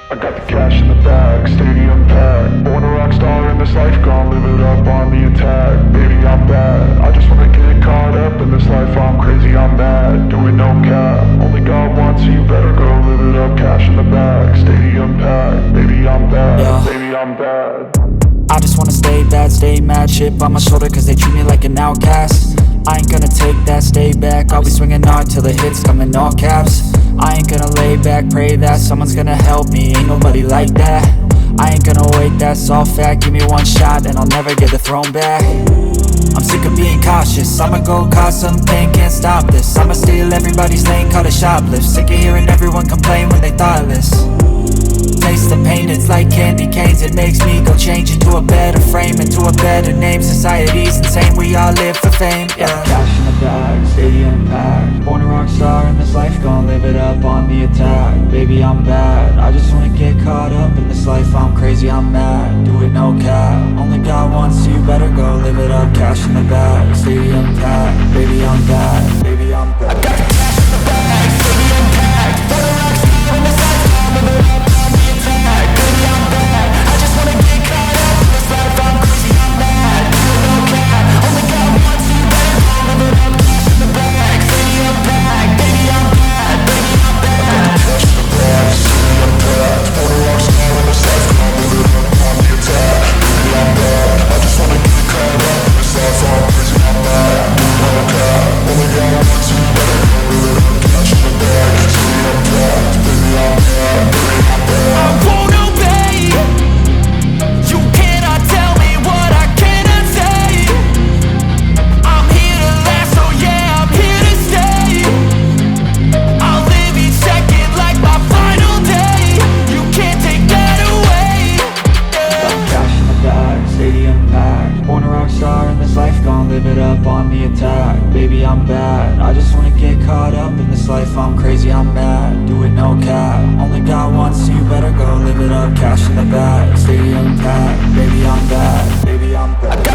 I got the cash in the bag, stadium packed. Born a rock star in this life, gon' live it up on the attack. Baby, I'm bad, I just wanna get caught up in this life. I'm crazy, I'm mad, doing no cap. Only God wants you, better go live it up. Cash in the bag, stadium packed. Baby, I'm bad, baby, I'm bad. I just wanna stay bad, stay mad. Chip on my shoulder cause they treat me like an outcast. I ain't gonna take that, stay back. I'll be swinging hard till the hits come in all caps. I ain't gonna lay back, pray that someone's gonna help me. Ain't nobody like that. I ain't gonna wait, that's all fact. Give me one shot and I'll never get the throne back. I'm sick of being cautious, I'ma go cause something, can't stop this. I'ma steal everybody's lane, call it shoplift. Sick of hearing everyone complain when they thoughtless. Taste the pain, it's like candy canes. It makes me go change into a better frame, into a better name. Society's insane, we all live for fame, yeah. Cash in the bag, stadium packed. Born a rock star in this life, gon' live it up on the attack. Baby, I'm bad, I just wanna get caught up in this life. I'm crazy, I'm mad, do it no cap. Only God wants you, better go live it up. Cash in the bag, stadium packed. Baby, I'm bad, baby, I'm bad. I got the cash in the bag, stadium packed. Born a rock star in this life, gon' live it up. Baby, I'm bad, I just wanna get caught up in this life. I'm crazy, I'm mad, do it no cap. Only God wants you, better go live it up. Cash in the bag, stadium packed. Baby, I'm bad, baby, I'm bad.